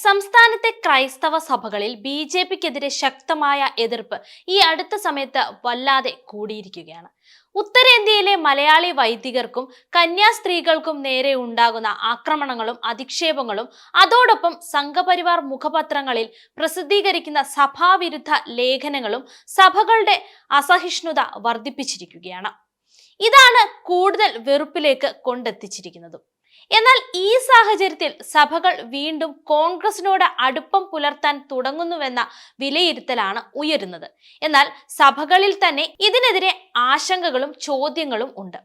സംസ്ഥാനത്തെ ക്രൈസ്തവ സഭകളിൽ ബി.ജെ.പിക്കെതിരെ ശക്തമായ എതിർപ്പ് ഈ അടുത്ത സമയത്ത് വല്ലാതെ കൂടിയിരിക്കുകയാണ്. ഉത്തരേന്ത്യയിലെ മലയാളി വൈദികർക്കും കന്യാസ്ത്രീകൾക്കും നേരെ ഉണ്ടാകുന്ന ആക്രമണങ്ങളും അധിക്ഷേപങ്ങളും അതോടൊപ്പം സംഘപരിവാർ മുഖപത്രങ്ങളിൽ പ്രസിദ്ധീകരിക്കുന്ന സഭാവിരുദ്ധ ലേഖനങ്ങളും സഭകളുടെ അസഹിഷ്ണുത വർദ്ധിപ്പിച്ചിരിക്കുകയാണ്. ഇതാണ് കൂടുതൽ വെറുപ്പിലേക്ക് കൊണ്ടെത്തിച്ചിരിക്കുന്നത്. എന്നാൽ ഈ സാഹചര്യത്തിൽ സഭകൾ വീണ്ടും കോൺഗ്രസിനോട് അടുപ്പം പുലർത്താൻ തുടങ്ങുന്നുവെന്ന വിലയിരുത്തലാണ് ഉയരുന്നത്. എന്നാൽ സഭകളിൽ തന്നെ ഇതിനെതിരെ ആശങ്കകളും ചോദ്യങ്ങളും ഉണ്ട്.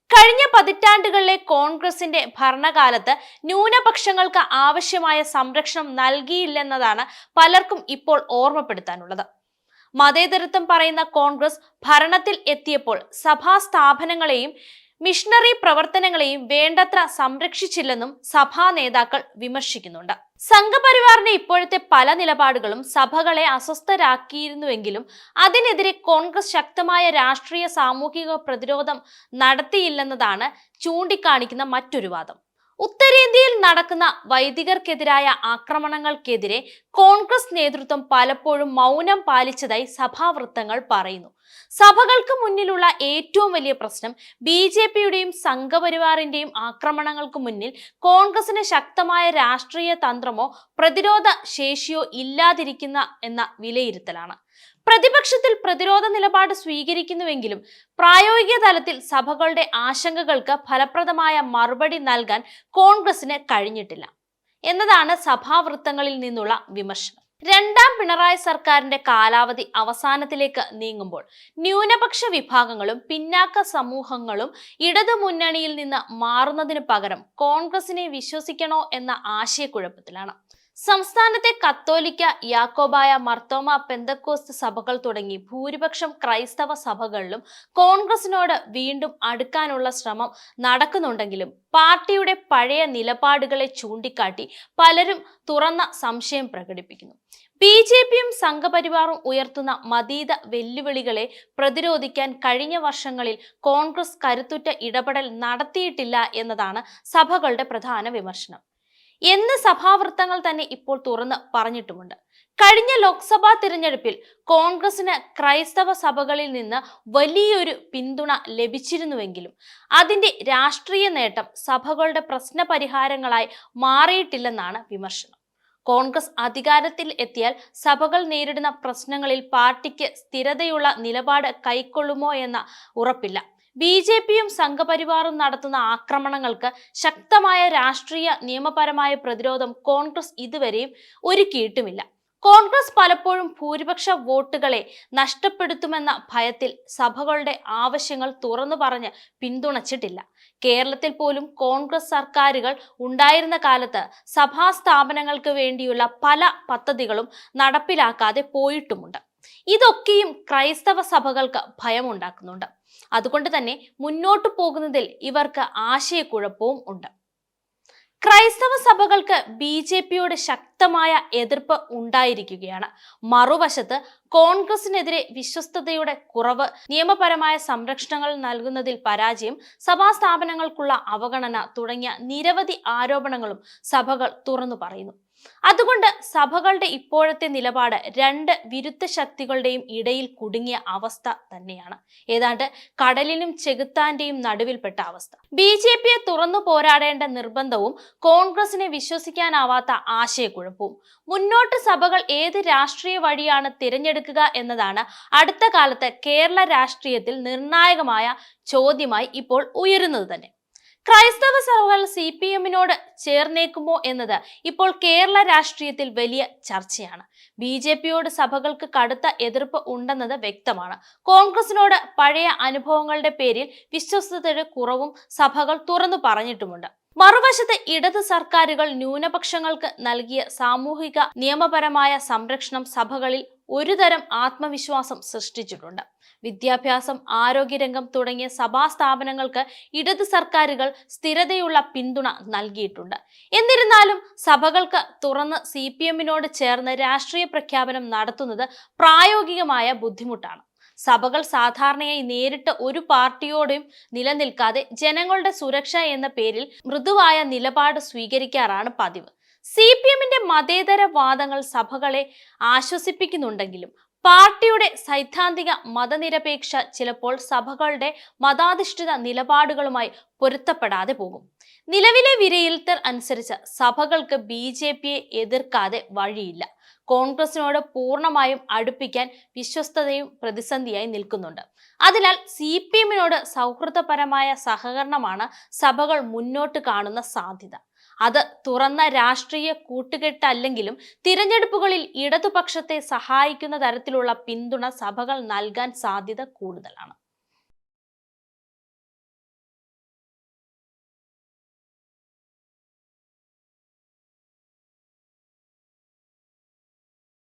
കഴിഞ്ഞ പതിറ്റാണ്ടുകളിലെ കോൺഗ്രസിന്റെ ഭരണകാലത്ത് ന്യൂനപക്ഷങ്ങൾക്ക് ആവശ്യമായ സംരക്ഷണം നൽകിയില്ലെന്നതാണ് പലർക്കും ഇപ്പോൾ ഓർമ്മപ്പെടുത്താനുള്ളത്. മതേതരത്വം പറയുന്ന കോൺഗ്രസ് ഭരണത്തിൽ എത്തിയപ്പോൾ സഭാ സ്ഥാപനങ്ങളെയും മിഷണറി പ്രവർത്തനങ്ങളെയും വേണ്ടത്ര സംരക്ഷിച്ചില്ലെന്നും സഭാ നേതാക്കൾ വിമർശിക്കുന്നുണ്ട്. സംഘപരിവാറിന്റെ ഇപ്പോഴത്തെ പല നിലപാടുകളും സഭകളെ അസ്വസ്ഥരാക്കിയിരുന്നുവെങ്കിലും അതിനെതിരെ കോൺഗ്രസ് ശക്തമായ രാഷ്ട്രീയ സാമൂഹിക പ്രതിരോധം നടത്തിയില്ലെന്നതാണ് ചൂണ്ടിക്കാണിക്കുന്ന മറ്റൊരു വാദം. ഉത്തരേന്ത്യയിൽ നടക്കുന്ന വൈദികർക്കെതിരായ ആക്രമണങ്ങൾക്കെതിരെ കോൺഗ്രസ് നേതൃത്വം പലപ്പോഴും മൗനം പാലിച്ചതായി സഭാവൃത്തങ്ങൾ പറയുന്നു. സഭകൾക്ക് മുന്നിലുള്ള ഏറ്റവും വലിയ പ്രശ്നം ബി.ജെ.പിയുടെയും സംഘപരിവാറിന്റെയും ആക്രമണങ്ങൾക്ക് മുന്നിൽ കോൺഗ്രസിന് ശക്തമായ രാഷ്ട്രീയ തന്ത്രമോ പ്രതിരോധ ശേഷിയോ ഇല്ലാതിരിക്കുന്ന എന്ന വിലയിരുത്തലാണ്. പ്രതിപക്ഷത്തിൽ പ്രതിരോധ നിലപാട് സ്വീകരിക്കുന്നുവെങ്കിലും പ്രായോഗിക തലത്തിൽ സഭകളുടെ ആശങ്കകൾക്ക് ഫലപ്രദമായ മറുപടി നൽകാൻ കോൺഗ്രസിന് കഴിഞ്ഞിട്ടില്ല എന്നതാണ് സഭാവൃത്തങ്ങളിൽ നിന്നുള്ള വിമർശനം. രണ്ടാം പിണറായി സർക്കാരിന്റെ കാലാവധി അവസാനത്തിലേക്ക് നീങ്ങുമ്പോൾ ന്യൂനപക്ഷ വിഭാഗങ്ങളും പിന്നാക്ക സമൂഹങ്ങളും ഇടതുമുന്നണിയിൽ നിന്ന് മാറുന്നതിന് പകരം കോൺഗ്രസിനെ വിശ്വസിക്കണോ എന്ന ആശയക്കുഴപ്പത്തിലാണ്. സംസ്ഥാനത്തെ കത്തോലിക്ക, യാക്കോബായ, മർത്തോമ, പെന്തക്കോസ്ത് സഭകൾ തുടങ്ങി ഭൂരിപക്ഷം ക്രൈസ്തവ സഭകളിലും കോൺഗ്രസിനോട് വീണ്ടും അടുക്കാനുള്ള ശ്രമം നടക്കുന്നുണ്ടെങ്കിലും പാർട്ടിയുടെ പഴയ നിലപാടുകളെ ചൂണ്ടിക്കാട്ടി പലരും തുറന്ന സംശയം പ്രകടിപ്പിക്കുന്നു. ബി.ജെ.പിയും സംഘപരിവാറും ഉയർത്തുന്ന മതീത വെല്ലുവിളികളെ പ്രതിരോധിക്കാൻ കഴിഞ്ഞ വർഷങ്ങളിൽ കോൺഗ്രസ് കരുത്തുറ്റ ഇടപെടൽ നടത്തിയിട്ടില്ല എന്നതാണ് സഭകളുടെ പ്രധാന വിമർശനം എന്ന് സഭാവൃത്തങ്ങൾ തന്നെ ഇപ്പോൾ തുറന്ന് പറഞ്ഞിട്ടുമുണ്ട്. കഴിഞ്ഞ ലോക്സഭാ തിരഞ്ഞെടുപ്പിൽ കോൺഗ്രസിന് ക്രൈസ്തവ സഭകളിൽ നിന്ന് വലിയൊരു പിന്തുണ ലഭിച്ചിരുന്നുവെങ്കിലും അതിന്റെ രാഷ്ട്രീയ നേട്ടം സഭകളുടെ പ്രശ്ന പരിഹാരങ്ങളായി മാറിയിട്ടില്ലെന്നാണ് വിമർശനം. കോൺഗ്രസ് അധികാരത്തിൽ എത്തിയാൽ സഭകൾ നേരിടുന്ന പ്രശ്നങ്ങളിൽ പാർട്ടിക്ക് സ്ഥിരതയുള്ള നിലപാട് കൈക്കൊള്ളുമോ എന്ന ഉറപ്പില്ല. ബി.ജെ.പിയും സംഘപരിവാറും നടത്തുന്ന ആക്രമണങ്ങൾക്ക് ശക്തമായ രാഷ്ട്രീയ നിയമപരമായ പ്രതിരോധം കോൺഗ്രസ് ഇതുവരെയും ഒരുക്കിയിട്ടുമില്ല. കോൺഗ്രസ് പലപ്പോഴും ഭൂരിപക്ഷ വോട്ടുകളെ നഷ്ടപ്പെടുത്തുമെന്ന ഭയത്തിൽ സഭകളുടെ ആവശ്യങ്ങൾ തുറന്നു പറഞ്ഞ് പിന്തുണച്ചിട്ടില്ല. കേരളത്തിൽ പോലും കോൺഗ്രസ് സർക്കാരുകൾ ഉണ്ടായിരുന്ന കാലത്ത് സഭാ സ്ഥാപനങ്ങൾക്ക് വേണ്ടിയുള്ള പല പദ്ധതികളും നടപ്പിലാക്കാതെ പോയിട്ടുമുണ്ട്. ഇതൊക്കെയും ക്രൈസ്തവ സഭകൾക്ക് ഭയമുണ്ടാക്കുന്നുണ്ട്. അതുകൊണ്ട് തന്നെ മുന്നോട്ടു പോകുന്നതിൽ ഇവർക്ക് ആശയക്കുഴപ്പവും ഉണ്ട്. ക്രൈസ്തവ സഭകൾക്ക് ബി.ജെ.പിയോട് ശക്തമായ എതിർപ്പ് ഉണ്ടായിരിക്കുകയാണ്. മറുവശത്ത് കോൺഗ്രസിനെതിരെ വിശ്വസ്തതയുടെ കുറവ്, നിയമപരമായ സംരക്ഷണങ്ങൾ നൽകുന്നതിൽ പരാജയം, സഭാ സ്ഥാപനങ്ങൾക്കുള്ള അവഗണന തുടങ്ങിയ നിരവധി ആരോപണങ്ങളും സഭകൾ തുറന്നു പറയുന്നു. അതുകൊണ്ട് സഭകളുടെ ഇപ്പോഴത്തെ നിലപാട് രണ്ട് വിരുദ്ധ ശക്തികളുടെയും ഇടയിൽ കുടുങ്ങിയ അവസ്ഥ തന്നെയാണ്. ഏതാണ്ട് കടലിനും ചെകുത്താന്റെയും നടുവിൽപ്പെട്ട അവസ്ഥ. ബി.ജെ.പിയെ തുറന്നു പോരാടേണ്ട നിർബന്ധവും കോൺഗ്രസിനെ വിശ്വസിക്കാനാവാത്ത ആശയക്കുഴപ്പവും. മുന്നോട്ട് സഭകൾ ഏത് രാഷ്ട്രീയ വഴിയാണ് തിരഞ്ഞെടുക്കുക എന്നതാണ് അടുത്ത കാലത്ത് കേരള രാഷ്ട്രീയത്തിൽ നിർണായകമായ ചോദ്യമായി ഇപ്പോൾ ഉയരുന്നത് തന്നെ. ക്രൈസ്തവ സഭകൾ CPM-നോട് ചേർന്നേക്കുമോ എന്നത് ഇപ്പോൾ കേരള രാഷ്ട്രീയത്തിൽ വലിയ ചർച്ചയാണ്. ബി.ജെ.പിയോട് സഭകൾക്ക് കടുത്ത എതിർപ്പ് ഉണ്ടെന്നത് വ്യക്തമാണ്. കോൺഗ്രസിനോട് പഴയ അനുഭവങ്ങളുടെ പേരിൽ വിശ്വസ്തതയുടെ കുറവും സഭകൾ തുറന്നു പറഞ്ഞിട്ടുമുണ്ട്. മറുവശത്ത് ഇടത് സർക്കാരുകൾ ന്യൂനപക്ഷങ്ങൾക്ക് നൽകിയ സാമൂഹിക നിയമപരമായ സംരക്ഷണം സഭകളിൽ ഒരുതരം ആത്മവിശ്വാസം സൃഷ്ടിച്ചിട്ടുണ്ട്. വിദ്യാഭ്യാസം, ആരോഗ്യരംഗം തുടങ്ങിയ സഭാ സ്ഥാപനങ്ങൾക്ക് ഇടത് സർക്കാരുകൾ സ്ഥിരതയുള്ള പിന്തുണ നൽകിയിട്ടുണ്ട്. എന്നിരുന്നാലും സഭകൾക്ക് തുറന്ന് CPM-നോട് ചേർന്ന് രാഷ്ട്രീയ പ്രഖ്യാപനം നടത്തുന്നത് പ്രായോഗികമായ ബുദ്ധിമുട്ടാണ്. സഭകൾ സാധാരണയായി നേരിട്ട് ഒരു പാർട്ടിയോടും നിലനിൽക്കാതെ ജനങ്ങളുടെ സുരക്ഷ എന്ന പേരിൽ മൃദുവായ നിലപാട് സ്വീകരിക്കാറാണ് പതിവ്. CPMന്റെ മതേതര വാദങ്ങൾ സഭകളെ ആശ്വസിപ്പിക്കുന്നുണ്ടെങ്കിലും പാർട്ടിയുടെ സൈദ്ധാന്തിക മതനിരപേക്ഷ ചിലപ്പോൾ സഭകളുടെ മതാധിഷ്ഠിത നിലപാടുകളുമായി പൊരുത്തപ്പെടാതെ പോകും. നിലവിലെ വിലയിരുത്തൽ അനുസരിച്ച് സഭകൾക്ക് BJPയെ എതിർക്കാതെ വഴിയില്ല. കോൺഗ്രസിനോട് പൂർണ്ണമായും അടുപ്പിക്കാൻ വിശ്വസ്തതയും പ്രതിസന്ധിയായി നിൽക്കുന്നുണ്ട്. അതിനാൽ CPMനോട് സൗഹൃദപരമായ സഹകരണമാണ് സഭകൾ മുന്നോട്ട് കാണുന്ന സാധ്യത. അത് തുറന്ന രാഷ്ട്രീയ കൂട്ടുകെട്ടല്ലെങ്കിലും തിരഞ്ഞെടുപ്പുകളിൽ ഇടതുപക്ഷത്തെ സഹായിക്കുന്ന തരത്തിലുള്ള പിന്തുണ സഭകൾ നൽകാൻ സാധ്യത കൂടുതലാണ്.